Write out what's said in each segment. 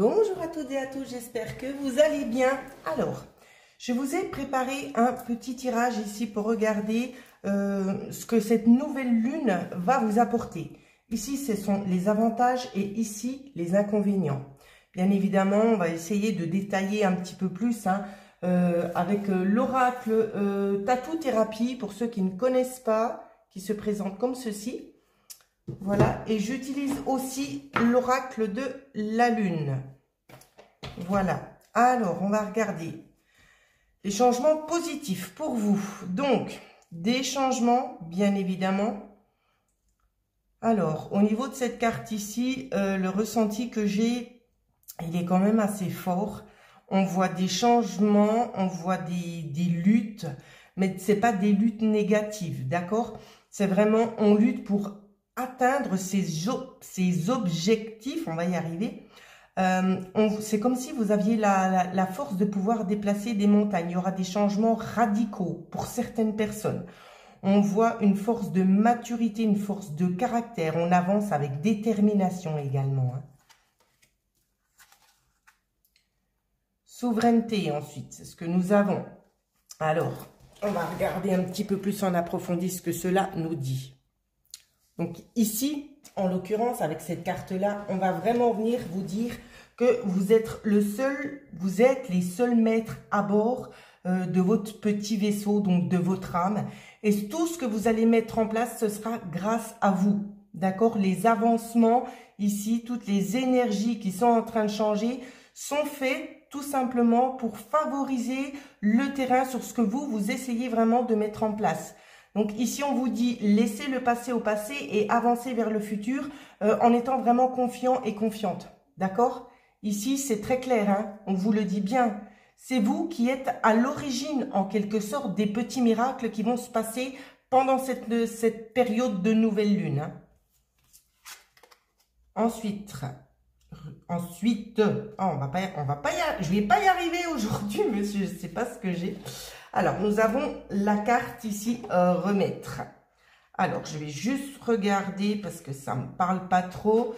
Bonjour à toutes et à tous, j'espère que vous allez bien. Alors, je vous ai préparé un petit tirage ici pour regarder ce que cette nouvelle lune va vous apporter. Ici, ce sont les avantages et ici, les inconvénients. Bien évidemment, on va essayer de détailler un petit peu plus avec l'oracle Tatou Thérapie, pour ceux qui ne connaissent pas, qui se présente comme ceci. Voilà, et j'utilise aussi l'oracle de la lune. Voilà, alors on va regarder les changements positifs pour vous. Donc, des changements, bien évidemment. Alors, au niveau de cette carte ici, le ressenti que j'ai, il est quand même assez fort. On voit des changements, on voit des luttes, mais ce n'est pas des luttes négatives, d'accord? C'est vraiment, on lutte pour atteindre ses objectifs, on va y arriver. C'est comme si vous aviez la force de pouvoir déplacer des montagnes. Il y aura des changements radicaux pour certaines personnes. On voit une force de maturité, une force de caractère. On avance avec détermination également. Souveraineté ensuite, c'est ce que nous avons. Alors, on va regarder un petit peu plus en approfondi ce que cela nous dit. Donc ici, en l'occurrence, avec cette carte-là, on va vraiment venir vous dire que vous êtes les seuls maîtres à bord de votre petit vaisseau, donc de votre âme. Et tout ce que vous allez mettre en place, ce sera grâce à vous. D'accord? Les avancements ici, toutes les énergies qui sont en train de changer sont faits tout simplement pour favoriser le terrain sur ce que vous essayez vraiment de mettre en place. Donc ici, on vous dit, laissez le passé au passé et avancez vers le futur en étant vraiment confiant et confiante. D'accord? Ici, c'est très clair, hein, on vous le dit bien. C'est vous qui êtes à l'origine, en quelque sorte, des petits miracles qui vont se passer pendant cette période de nouvelle lune. Hein. Ensuite, je vais pas y arriver aujourd'hui, monsieur, je sais pas ce que j'ai. Alors, nous avons la carte ici, remettre. Alors, je vais juste regarder parce que ça me parle pas trop.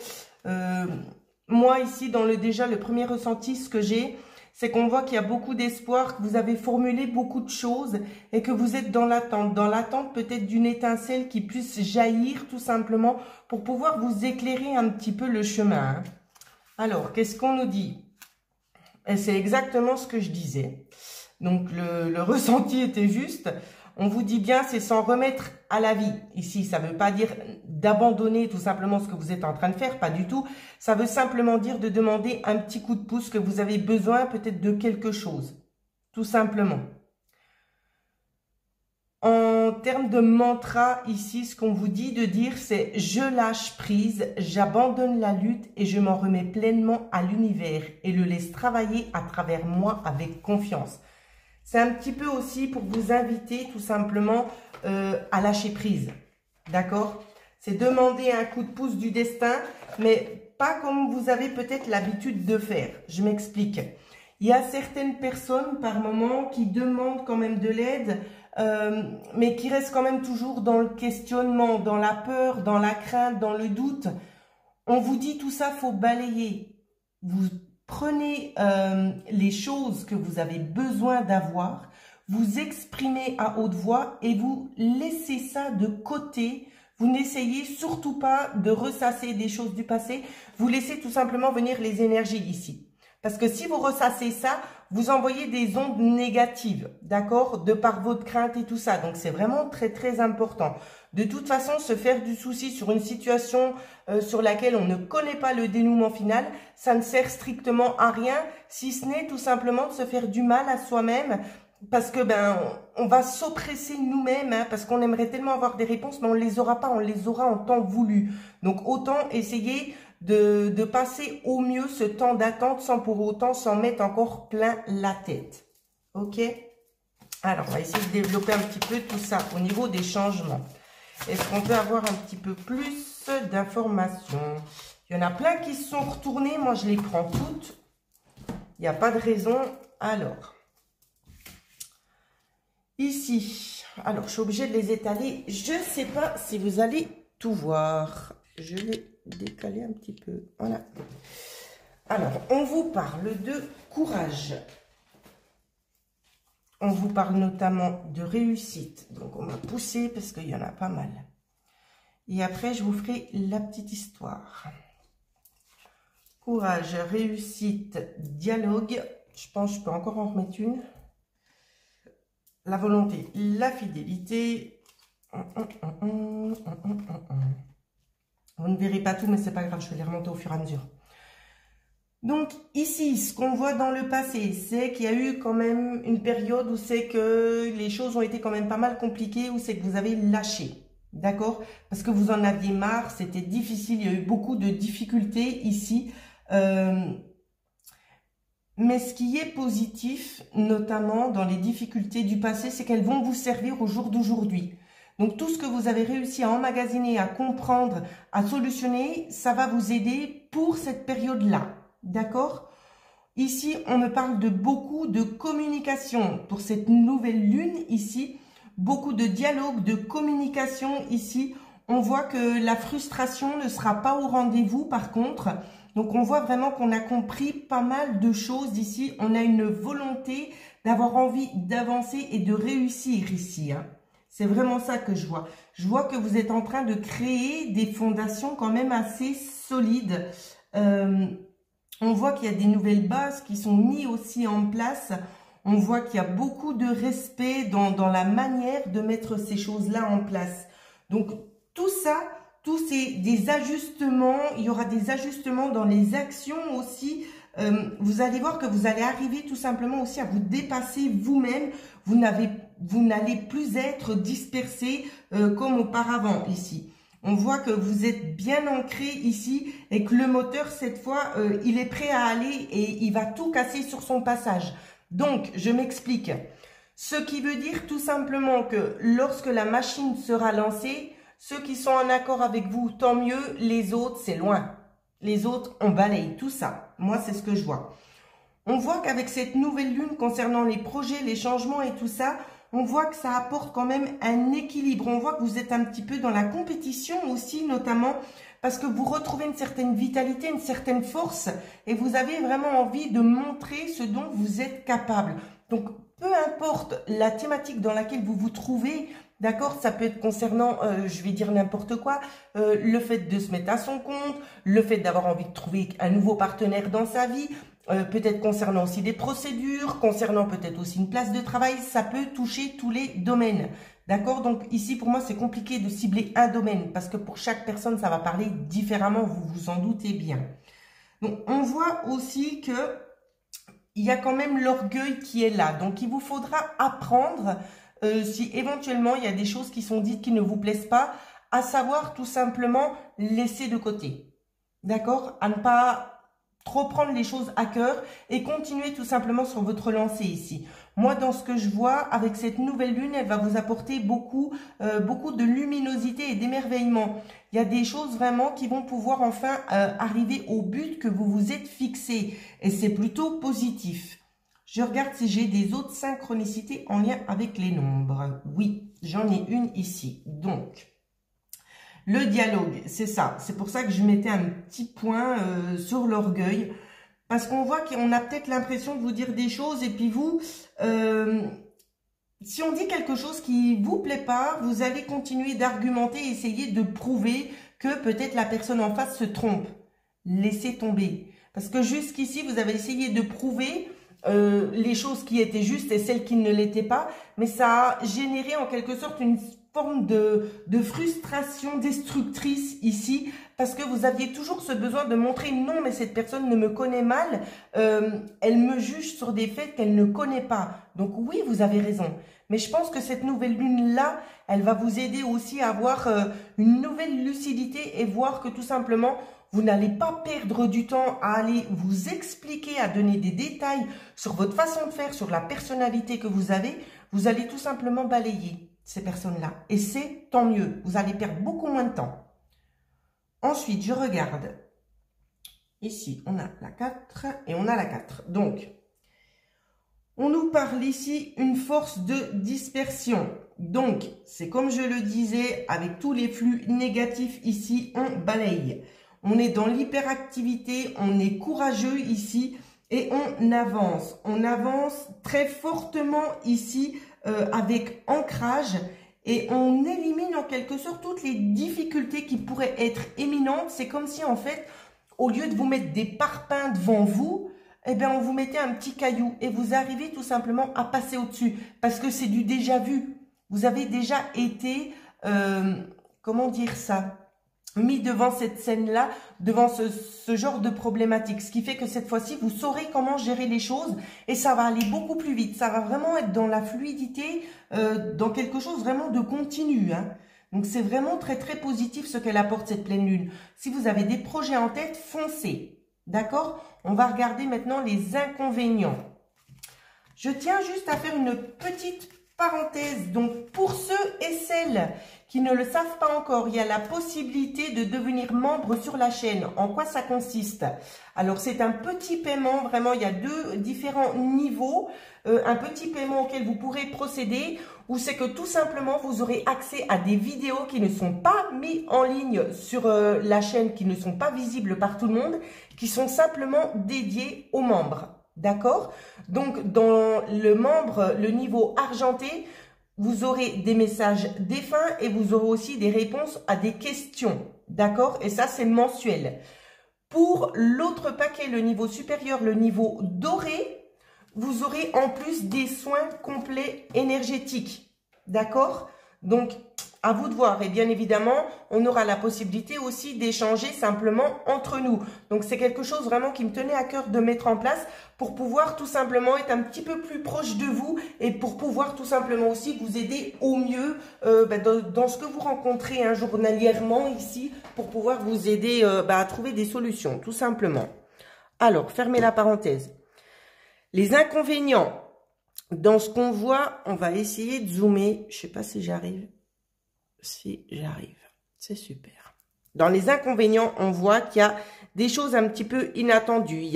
Moi, ici, déjà le premier ressenti, ce que j'ai, c'est qu'on voit qu'il y a beaucoup d'espoir, que vous avez formulé beaucoup de choses et que vous êtes dans l'attente. Dans l'attente peut-être d'une étincelle qui puisse jaillir tout simplement pour pouvoir vous éclairer un petit peu le chemin. Hein. Alors, qu'est-ce qu'on nous dit? Et c'est exactement ce que je disais. Donc, le ressenti était juste. On vous dit bien, c'est s'en remettre à la vie. Ici, ça ne veut pas dire d'abandonner tout simplement ce que vous êtes en train de faire, pas du tout. Ça veut simplement dire de demander un petit coup de pouce, que vous avez besoin peut-être de quelque chose. Tout simplement. En termes de mantra, ici, ce qu'on vous dit de dire, c'est « Je lâche prise, j'abandonne la lutte et je m'en remets pleinement à l'univers et le laisse travailler à travers moi avec confiance. » C'est un petit peu aussi pour vous inviter tout simplement à lâcher prise. D'accord? C'est demander un coup de pouce du destin, mais pas comme vous avez peut-être l'habitude de faire. Je m'explique. Il y a certaines personnes par moment qui demandent quand même de l'aide, mais qui restent quand même toujours dans le questionnement, dans la peur, dans la crainte, dans le doute. On vous dit tout ça, faut balayer. Vous prenez les choses que vous avez besoin d'avoir, vous exprimez à haute voix et vous laissez ça de côté. Vous n'essayez surtout pas de ressasser des choses du passé. Vous laissez tout simplement venir les énergies ici. Parce que si vous ressassez ça, vous envoyez des ondes négatives, d'accord, de par votre crainte et tout ça. Donc, c'est vraiment très, très important. De toute façon, se faire du souci sur une situation sur laquelle on ne connaît pas le dénouement final, ça ne sert strictement à rien, si ce n'est tout simplement de se faire du mal à soi-même, parce que on va s'oppresser nous-mêmes, hein, parce qu'on aimerait tellement avoir des réponses, mais on ne les aura pas, on les aura en temps voulu. Donc, autant essayer de passer au mieux ce temps d'attente sans pour autant s'en mettre encore plein la tête. Ok? Alors, on va essayer de développer un petit peu tout ça au niveau des changements. Est-ce qu'on peut avoir un petit peu plus d'informations? Il y en a plein qui se sont retournés. Moi, je les prends toutes. Il n'y a pas de raison. Alors, ici. Alors, je suis obligée de les étaler. Je ne sais pas si vous allez tout voir. Je vais décaler un petit peu. Voilà. Alors, on vous parle de courage. On vous parle notamment de réussite. Donc, on va pousser parce qu'il y en a pas mal. Et après, je vous ferai la petite histoire. Courage, réussite, dialogue. Je pense que je peux encore en remettre une. La volonté, la fidélité. Vous ne verrez pas tout, mais c'est pas grave, je vais les remonter au fur et à mesure. Donc ici, ce qu'on voit dans le passé, c'est qu'il y a eu quand même une période où c'est que les choses ont été quand même pas mal compliquées, où c'est que vous avez lâché, d'accord? Parce que vous en aviez marre, c'était difficile, il y a eu beaucoup de difficultés ici. Mais ce qui est positif, notamment dans les difficultés du passé, c'est qu'elles vont vous servir au jour d'aujourd'hui. Donc tout ce que vous avez réussi à emmagasiner, à comprendre, à solutionner, ça va vous aider pour cette période-là. D'accord? Ici, on me parle de beaucoup de communication pour cette nouvelle lune ici. Beaucoup de dialogue, de communication ici. On voit que la frustration ne sera pas au rendez-vous par contre. Donc, on voit vraiment qu'on a compris pas mal de choses ici. On a une volonté d'avoir envie d'avancer et de réussir ici. Hein. C'est vraiment ça que je vois. Je vois que vous êtes en train de créer des fondations quand même assez solides. On voit qu'il y a des nouvelles bases qui sont mises aussi en place. On voit qu'il y a beaucoup de respect dans la manière de mettre ces choses-là en place. Donc, tout ça, tous des ajustements, il y aura des ajustements dans les actions aussi. Vous allez voir que vous allez arriver tout simplement aussi à vous dépasser vous-même. Vous n'allez plus être dispersé comme auparavant ici. On voit que vous êtes bien ancré ici et que le moteur, cette fois, il est prêt à aller et il va tout casser sur son passage. Donc, je m'explique. Ce qui veut dire tout simplement que lorsque la machine sera lancée, ceux qui sont en accord avec vous, tant mieux. Les autres, c'est loin. Les autres, on balaye tout ça. Moi, c'est ce que je vois. On voit qu'avec cette nouvelle lune concernant les projets, les changements et tout ça, on voit que ça apporte quand même un équilibre. On voit que vous êtes un petit peu dans la compétition aussi, notamment parce que vous retrouvez une certaine vitalité, une certaine force et vous avez vraiment envie de montrer ce dont vous êtes capable. Donc, peu importe la thématique dans laquelle vous vous trouvez, d'accord, ça peut être concernant, je vais dire n'importe quoi, le fait de se mettre à son compte, le fait d'avoir envie de trouver un nouveau partenaire dans sa vie, peut-être concernant aussi des procédures, concernant peut-être aussi une place de travail, ça peut toucher tous les domaines. D'accord? Donc ici, pour moi, c'est compliqué de cibler un domaine parce que pour chaque personne, ça va parler différemment, vous vous en doutez bien. Donc, on voit aussi que il y a quand même l'orgueil qui est là. Donc, il vous faudra apprendre, si éventuellement, il y a des choses qui sont dites qui ne vous plaisent pas, à savoir tout simplement laisser de côté. D'accord? À ne pas trop prendre les choses à cœur et continuer tout simplement sur votre lancée ici. Moi, dans ce que je vois, avec cette nouvelle lune, elle va vous apporter beaucoup de luminosité et d'émerveillement. Il y a des choses vraiment qui vont pouvoir enfin arriver au but que vous vous êtes fixé. Et c'est plutôt positif. Je regarde si j'ai des autres synchronicités en lien avec les nombres. Oui, j'en ai une ici. Donc, le dialogue, c'est ça. C'est pour ça que je mettais un petit point sur l'orgueil. Parce qu'on voit qu'on a peut-être l'impression de vous dire des choses. Et puis vous, si on dit quelque chose qui ne vous plaît pas, vous allez continuer d'argumenter, essayer de prouver que peut-être la personne en face se trompe. Laissez tomber. Parce que jusqu'ici, vous avez essayé de prouver les choses qui étaient justes et celles qui ne l'étaient pas. Mais ça a généré en quelque sorte une forme de frustration destructrice ici, parce que vous aviez toujours ce besoin de montrer non, mais cette personne ne me connaît mal, elle me juge sur des faits qu'elle ne connaît pas. Donc oui, vous avez raison. Mais je pense que cette nouvelle lune-là, elle va vous aider aussi à avoir une nouvelle lucidité et voir que tout simplement, vous n'allez pas perdre du temps à aller vous expliquer, à donner des détails sur votre façon de faire, sur la personnalité que vous avez. Vous allez tout simplement balayer ces personnes-là. Et c'est tant mieux. Vous allez perdre beaucoup moins de temps. Ensuite, je regarde. Ici, on a la 4 et on a la 4. Donc, on nous parle ici une force de dispersion. Donc, c'est comme je le disais, avec tous les flux négatifs ici, on balaye. On est dans l'hyperactivité, on est courageux ici et on avance. On avance très fortement ici avec ancrage et on élimine en quelque sorte toutes les difficultés qui pourraient être éminentes. C'est comme si en fait, au lieu de vous mettre des parpaings devant vous, eh bien on vous mettait un petit caillou et vous arrivez tout simplement à passer au-dessus parce que c'est du déjà vu. Vous avez déjà été, comment dire ça, mis devant cette scène-là, devant ce genre de problématique. Ce qui fait que cette fois-ci, vous saurez comment gérer les choses et ça va aller beaucoup plus vite. Ça va vraiment être dans la fluidité, dans quelque chose vraiment de continu. Hein. Donc, c'est vraiment très, très positif ce qu'elle apporte, cette pleine lune. Si vous avez des projets en tête, foncez. D'accord? On va regarder maintenant les inconvénients. Je tiens juste à faire une petite parenthèse. Donc, pour ceux et celles qui ne le savent pas encore, il y a la possibilité de devenir membre sur la chaîne. En quoi ça consiste? Alors, c'est un petit paiement, vraiment, il y a deux différents niveaux. Un petit paiement auquel vous pourrez procéder, où c'est que tout simplement, vous aurez accès à des vidéos qui ne sont pas mises en ligne sur la chaîne, qui ne sont pas visibles par tout le monde, qui sont simplement dédiées aux membres. D'accord? Donc, dans le niveau argenté, vous aurez des messages défunts et vous aurez aussi des réponses à des questions. D'accord? Et ça, c'est mensuel. Pour l'autre paquet, le niveau supérieur, le niveau doré, vous aurez en plus des soins complets énergétiques. D'accord? Donc, à vous de voir. Et bien évidemment, on aura la possibilité aussi d'échanger simplement entre nous. Donc, c'est quelque chose vraiment qui me tenait à cœur de mettre en place pour pouvoir tout simplement être un petit peu plus proche de vous et pour pouvoir tout simplement aussi vous aider au mieux dans ce que vous rencontrez journalièrement ici pour pouvoir vous aider à trouver des solutions, tout simplement. Alors, fermez la parenthèse. Les inconvénients, dans ce qu'on voit, on va essayer de zoomer. Je ne sais pas si j'arrive. Si j'arrive, c'est super. Dans les inconvénients, on voit qu'il y a des choses un petit peu inattendues.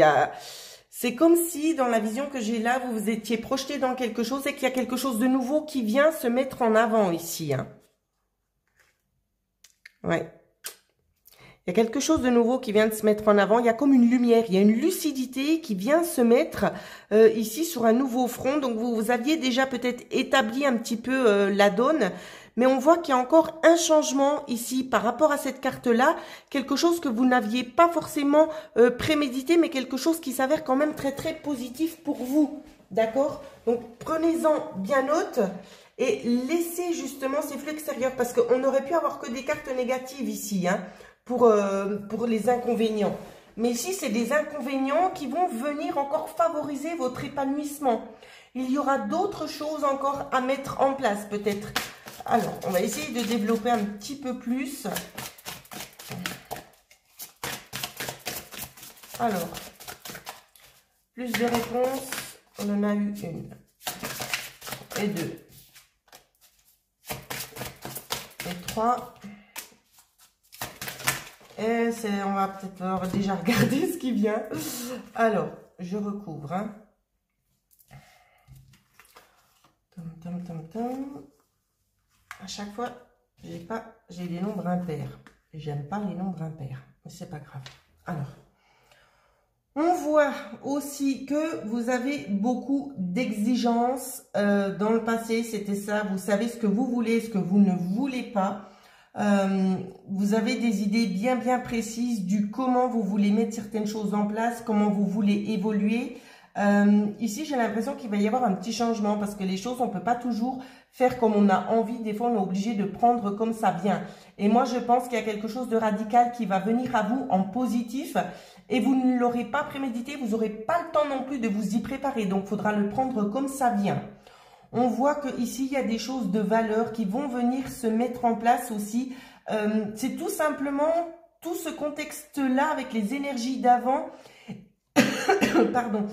C'est comme si, dans la vision que j'ai là, vous vous étiez projeté dans quelque chose et qu'il y a quelque chose de nouveau qui vient se mettre en avant ici. Hein. Ouais. Il y a quelque chose de nouveau qui vient de se mettre en avant. Il y a comme une lumière, il y a une lucidité qui vient se mettre ici sur un nouveau front. Donc, vous aviez déjà peut-être établi un petit peu la donne. Mais on voit qu'il y a encore un changement ici par rapport à cette carte-là. Quelque chose que vous n'aviez pas forcément prémédité, mais quelque chose qui s'avère quand même très, très positif pour vous. D'accord? Donc, prenez-en bien note. Et laissez justement ces flux extérieurs. Parce qu'on aurait pu avoir que des cartes négatives ici. Hein, pour les inconvénients. Mais ici, c'est des inconvénients qui vont venir encore favoriser votre épanouissement. Il y aura d'autres choses encore à mettre en place, peut-être. Alors, on va essayer de développer un petit peu plus. Alors, plus de réponses. On en a eu une. Et deux. Et trois. Et on va peut-être déjà regarder ce qui vient. Alors, je recouvre. Hein. À chaque fois, j'ai des nombres impairs. J'aime pas les nombres impairs, mais c'est pas grave. Alors, on voit aussi que vous avez beaucoup d'exigences dans le passé. C'était ça. Vous savez ce que vous voulez, ce que vous ne voulez pas. Vous avez des idées bien précises du comment vous voulez mettre certaines choses en place, comment vous voulez évoluer. Ici, j'ai l'impression qu'il va y avoir un petit changement parce que les choses, on peut pas toujours faire comme on a envie. Des fois, on est obligé de prendre comme ça vient. Et moi, je pense qu'il y a quelque chose de radical qui va venir à vous en positif et vous ne l'aurez pas prémédité. Vous n'aurez pas le temps non plus de vous y préparer. Donc, il faudra le prendre comme ça vient. On voit qu'ici, il y a des choses de valeur qui vont venir se mettre en place aussi. C'est tout simplement tout ce contexte-là avec les énergies d'avant. Pardon.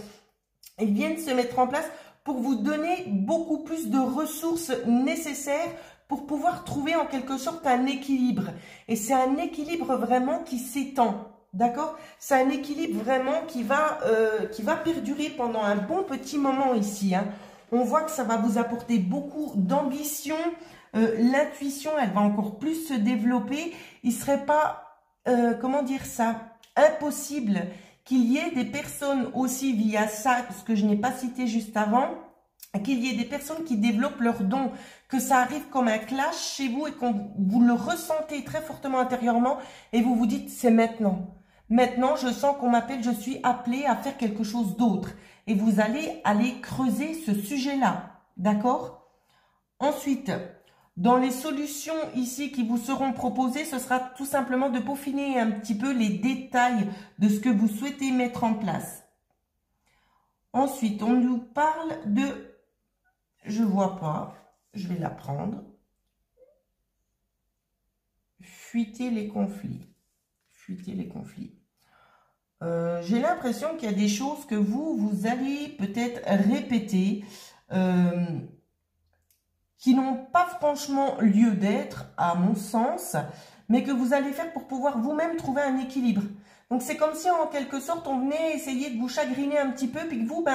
Ils viennent se mettre en place pour vous donner beaucoup plus de ressources nécessaires pour pouvoir trouver en quelque sorte un équilibre. Et c'est un équilibre vraiment qui s'étend. D'accord? C'est un équilibre vraiment qui va perdurer pendant un bon petit moment ici. Hein. On voit que ça va vous apporter beaucoup d'ambition. L'intuition, elle va encore plus se développer. Il ne serait pas comment dire ça, impossible qu'il y ait des personnes aussi via ça, ce que je n'ai pas cité juste avant, qu'il y ait des personnes qui développent leurs dons, que ça arrive comme un clash chez vous et que vous le ressentez très fortement intérieurement et vous vous dites c'est maintenant. Maintenant, je sens qu'on m'appelle, je suis appelée à faire quelque chose d'autre. Et vous allez aller creuser ce sujet-là, d'accord? Ensuite, dans les solutions ici qui vous seront proposées, ce sera tout simplement de peaufiner un petit peu les détails de ce que vous souhaitez mettre en place. Ensuite, on nous parle de... Je vois pas, je vais la prendre. Fuiter les conflits. Fuiter les conflits. J'ai l'impression qu'il y a des choses que vous allez peut-être répéter qui n'ont pas franchement lieu d'être, à mon sens, mais que vous allez faire pour pouvoir vous-même trouver un équilibre. Donc, c'est comme si, en quelque sorte, on venait essayer de vous chagriner un petit peu, puis que vous,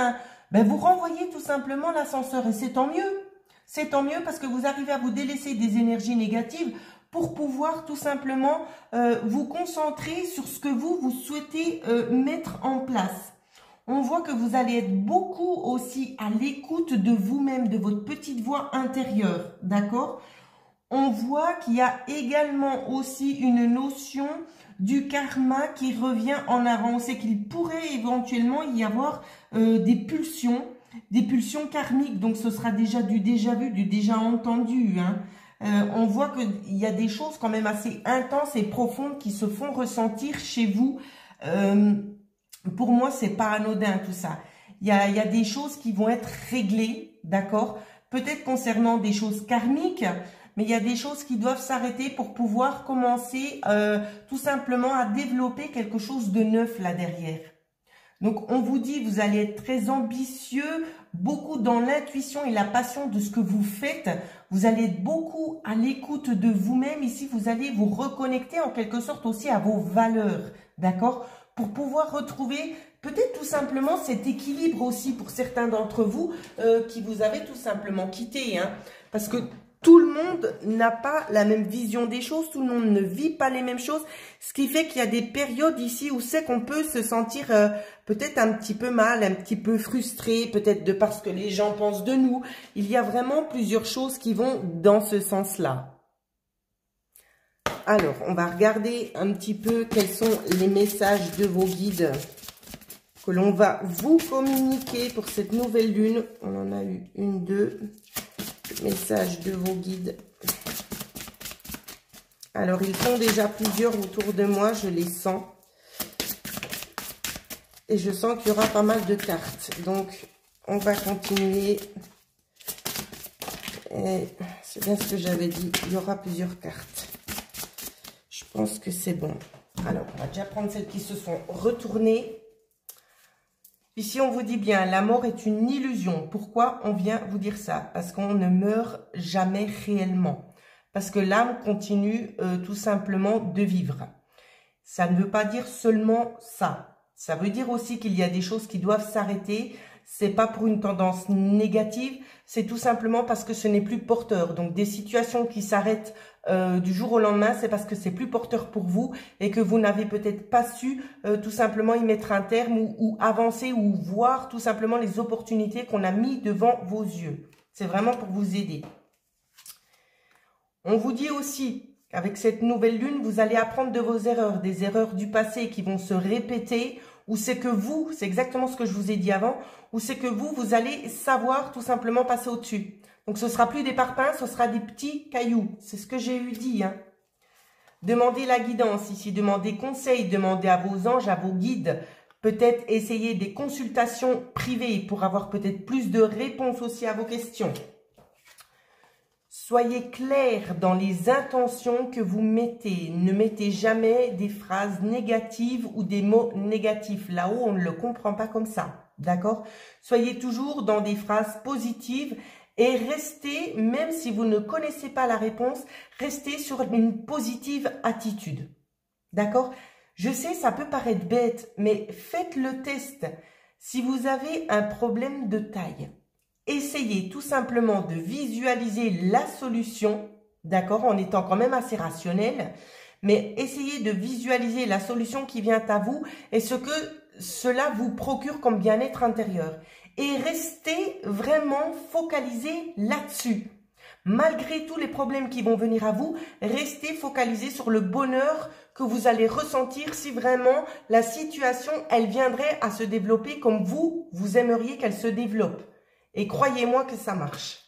vous renvoyez tout simplement l'ascenseur. Et c'est tant mieux. C'est tant mieux parce que vous arrivez à vous délaisser des énergies négatives pour pouvoir tout simplement vous concentrer sur ce que vous souhaitez mettre en place. On voit que vous allez être beaucoup aussi à l'écoute de vous-même, de votre petite voix intérieure, d'accord? On voit qu'il y a également aussi une notion du karma qui revient en avant. On sait qu'il pourrait éventuellement y avoir des pulsions karmiques. Donc, ce sera déjà du déjà vu, du déjà entendu, hein. On voit qu'il y a des choses quand même assez intenses et profondes qui se font ressentir chez vous. Pour moi, c'est pas anodin tout ça. Il y a des choses qui vont être réglées, d'accord? Peut-être concernant des choses karmiques, mais il y a des choses qui doivent s'arrêter pour pouvoir commencer tout simplement à développer quelque chose de neuf là derrière. Donc, on vous dit, vous allez être très ambitieux, beaucoup dans l'intuition et la passion de ce que vous faites. Vous allez être beaucoup à l'écoute de vous-même. Ici, vous allez vous reconnecter en quelque sorte aussi à vos valeurs, d'accord? Pour pouvoir retrouver peut-être tout simplement cet équilibre aussi pour certains d'entre vous qui vous avez tout simplement quitté, hein, parce que tout le monde n'a pas la même vision des choses, tout le monde ne vit pas les mêmes choses, ce qui fait qu'il y a des périodes ici où c'est qu'on peut se sentir peut-être un petit peu mal, un petit peu frustré, peut-être de parce que les gens pensent de nous. Il y a vraiment plusieurs choses qui vont dans ce sens-là. Alors, on va regarder un petit peu quels sont les messages de vos guides que l'on va vous communiquer pour cette nouvelle lune. On en a eu une, deux... Messages de vos guides. Alors, ils sont déjà plusieurs autour de moi, je les sens. Et je sens qu'il y aura pas mal de cartes. Donc, on va continuer. Et c'est bien ce que j'avais dit, il y aura plusieurs cartes. Je pense que c'est bon. Alors, on va déjà prendre celles qui se sont retournées. Ici, on vous dit bien, la mort est une illusion. Pourquoi on vient vous dire ça? Parce qu'on ne meurt jamais réellement. Parce que l'âme continue tout simplement de vivre. Ça ne veut pas dire seulement ça. Ça veut dire aussi qu'il y a des choses qui doivent s'arrêter. C'est pas pour une tendance négative, c'est tout simplement parce que ce n'est plus porteur. Donc, des situations qui s'arrêtent du jour au lendemain, c'est parce que c'est plus porteur pour vous et que vous n'avez peut-être pas su tout simplement y mettre un terme ou avancer ou voir tout simplement les opportunités qu'on a mis devant vos yeux. C'est vraiment pour vous aider. On vous dit aussi qu'avec cette nouvelle lune, vous allez apprendre de vos erreurs, des erreurs du passé qui vont se répéter, ou c'est que vous, c'est exactement ce que je vous ai dit avant, ou c'est que vous allez savoir tout simplement passer au-dessus. Donc, ce ne sera plus des parpaings, ce sera des petits cailloux. C'est ce que j'ai eu dit, hein. Demandez la guidance ici, demandez conseil, demandez à vos anges, à vos guides. Peut-être essayer des consultations privées pour avoir peut-être plus de réponses aussi à vos questions. Soyez clair dans les intentions que vous mettez. Ne mettez jamais des phrases négatives ou des mots négatifs. Là-haut, on ne le comprend pas comme ça. D'accord? Soyez toujours dans des phrases positives et restez, même si vous ne connaissez pas la réponse, restez sur une positive attitude. D'accord? Je sais, ça peut paraître bête, mais faites le test. Si vous avez un problème de taille, essayez tout simplement de visualiser la solution, d'accord, en étant quand même assez rationnel, mais essayez de visualiser la solution qui vient à vous et ce que cela vous procure comme bien-être intérieur. Et restez vraiment focalisé là-dessus. Malgré tous les problèmes qui vont venir à vous, restez focalisé sur le bonheur que vous allez ressentir si vraiment la situation, elle viendrait à se développer comme vous aimeriez qu'elle se développe. Et croyez-moi que ça marche.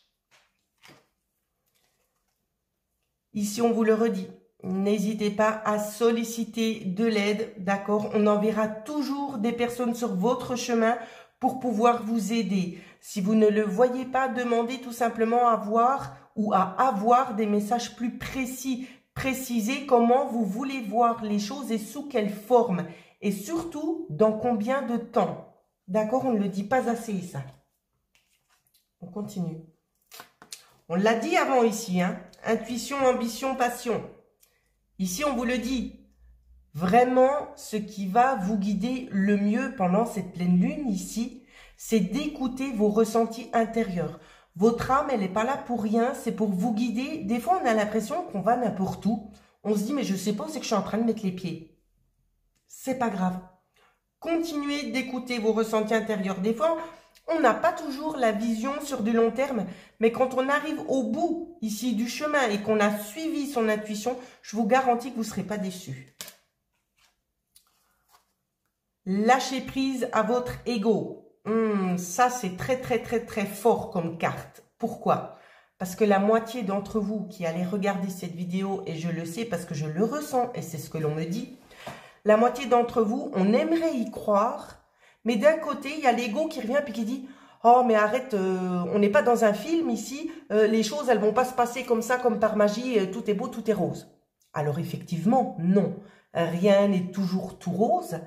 Ici, on vous le redit. N'hésitez pas à solliciter de l'aide, d'accord? On enverra toujours des personnes sur votre chemin pour pouvoir vous aider. Si vous ne le voyez pas, demandez tout simplement à voir ou à avoir des messages plus précis. Précisez comment vous voulez voir les choses et sous quelle forme. Et surtout, dans combien de temps. D'accord? On ne le dit pas assez, ça. On continue. On l'a dit avant ici, hein? Intuition, ambition, passion. Ici, on vous le dit, vraiment, ce qui va vous guider le mieux pendant cette pleine lune ici, c'est d'écouter vos ressentis intérieurs. Votre âme, elle n'est pas là pour rien, c'est pour vous guider. Des fois, on a l'impression qu'on va n'importe où. On se dit, mais je sais pas où c'est que je suis en train de mettre les pieds. C'est pas grave. Continuez d'écouter vos ressentis intérieurs. Des fois, on n'a pas toujours la vision sur du long terme, mais quand on arrive au bout ici du chemin et qu'on a suivi son intuition, je vous garantis que vous ne serez pas déçus. Lâchez prise à votre ego. Ça, c'est très fort comme carte. Pourquoi? Parce que la moitié d'entre vous qui allez regarder cette vidéo, et je le sais parce que je le ressens et c'est ce que l'on me dit, la moitié d'entre vous, on aimerait y croire, mais d'un côté, il y a l'ego qui revient et qui dit « Oh, mais arrête, on n'est pas dans un film ici, les choses, elles vont pas se passer comme ça, comme par magie, tout est beau, tout est rose. » Alors effectivement, non, rien n'est toujours tout rose,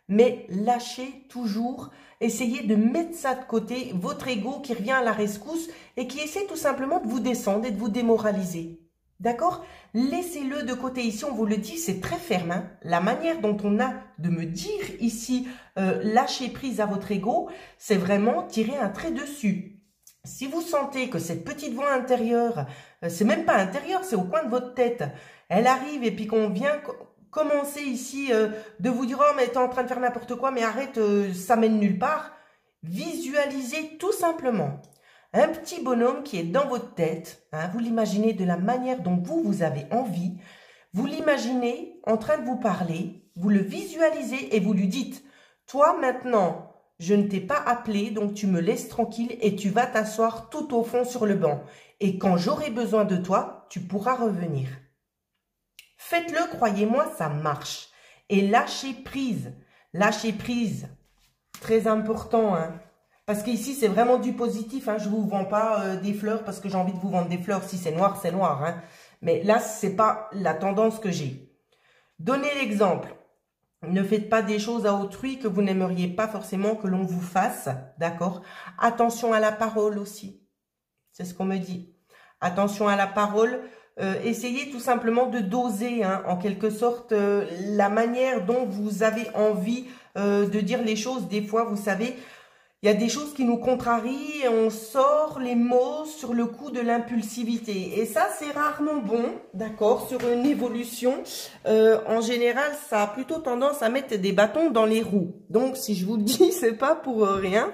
mais lâchez toujours, essayez de mettre ça de côté, votre ego qui revient à la rescousse et qui essaie tout simplement de vous descendre et de vous démoraliser. D'accord? Laissez-le de côté ici, on vous le dit, c'est très ferme. Hein? La manière dont on a de me dire ici, lâchez prise à votre ego, c'est vraiment tirer un trait dessus. Si vous sentez que cette petite voix intérieure, c'est même pas intérieure, c'est au coin de votre tête, elle arrive et puis qu'on vient commencer ici de vous dire « Oh, mais t'es en train de faire n'importe quoi, mais arrête, ça mène nulle part », visualisez tout simplement un petit bonhomme qui est dans votre tête, hein, vous l'imaginez de la manière dont vous avez envie, vous l'imaginez en train de vous parler, vous le visualisez et vous lui dites « Toi maintenant, je ne t'ai pas appelé, donc tu me laisses tranquille et tu vas t'asseoir tout au fond sur le banc. Et quand j'aurai besoin de toi, tu pourras revenir. » Faites-le, croyez-moi, ça marche. Et lâchez prise. Lâchez prise. Très important, hein. Parce qu'ici, c'est vraiment du positif. Hein. Je ne vous vends pas des fleurs parce que j'ai envie de vous vendre des fleurs. Si c'est noir, c'est noir. Hein. Mais là, ce n'est pas la tendance que j'ai. Donnez l'exemple. Ne faites pas des choses à autrui que vous n'aimeriez pas forcément que l'on vous fasse. D'accord? Attention à la parole aussi. C'est ce qu'on me dit. Attention à la parole. Essayez tout simplement de doser, hein, en quelque sorte, la manière dont vous avez envie de dire les choses. Des fois, vous savez, il y a des choses qui nous contrarient et on sort les mots sur le coup de l'impulsivité. Et ça, c'est rarement bon, d'accord, sur une évolution. En général, ça a plutôt tendance à mettre des bâtons dans les roues. Donc, si je vous le dis, c'est pas pour rien.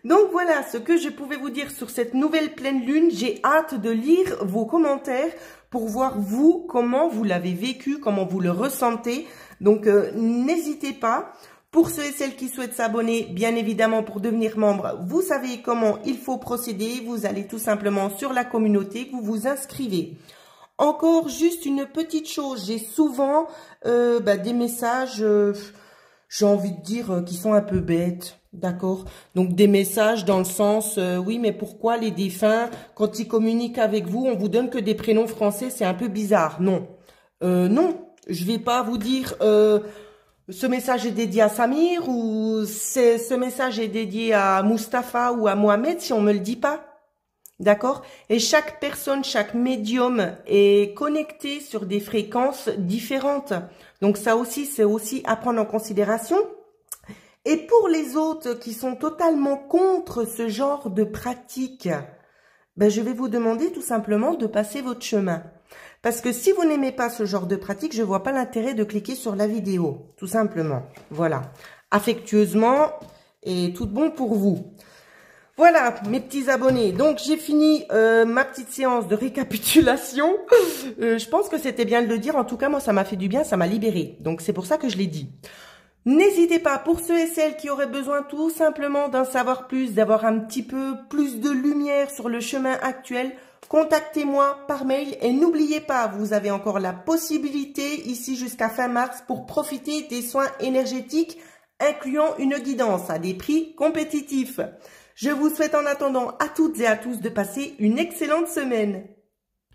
Donc voilà ce que je pouvais vous dire sur cette nouvelle pleine lune. J'ai hâte de lire vos commentaires pour voir vous, comment vous l'avez vécu, comment vous le ressentez. Donc n'hésitez pas. Pour ceux et celles qui souhaitent s'abonner, bien évidemment pour devenir membre, vous savez comment il faut procéder. Vous allez tout simplement sur la communauté, vous vous inscrivez. Encore juste une petite chose, j'ai souvent des messages, j'ai envie de dire, qui sont un peu bêtes. D'accord. Donc des messages dans le sens, oui, mais pourquoi les défunts, quand ils communiquent avec vous, on vous donne que des prénoms français, c'est un peu bizarre. Non, non, je vais pas vous dire, ce message est dédié à Samir ou ce message est dédié à Mustapha ou à Mohamed si on me le dit pas. D'accord. Et chaque personne, chaque médium est connecté sur des fréquences différentes. Donc ça aussi, c'est aussi à prendre en considération. Et pour les autres qui sont totalement contre ce genre de pratique, je vais vous demander tout simplement de passer votre chemin. Parce que si vous n'aimez pas ce genre de pratique, je vois pas l'intérêt de cliquer sur la vidéo, tout simplement. Voilà, affectueusement et tout bon pour vous. Voilà, mes petits abonnés. Donc, j'ai fini ma petite séance de récapitulation. Je pense que c'était bien de le dire. En tout cas, moi, ça m'a fait du bien, ça m'a libéré. Donc, c'est pour ça que je l'ai dit. N'hésitez pas, pour ceux et celles qui auraient besoin tout simplement d'en savoir plus, d'avoir un petit peu plus de lumière sur le chemin actuel, contactez-moi par mail et n'oubliez pas, vous avez encore la possibilité ici jusqu'à fin mars pour profiter des soins énergétiques incluant une guidance à des prix compétitifs. Je vous souhaite en attendant à toutes et à tous de passer une excellente semaine.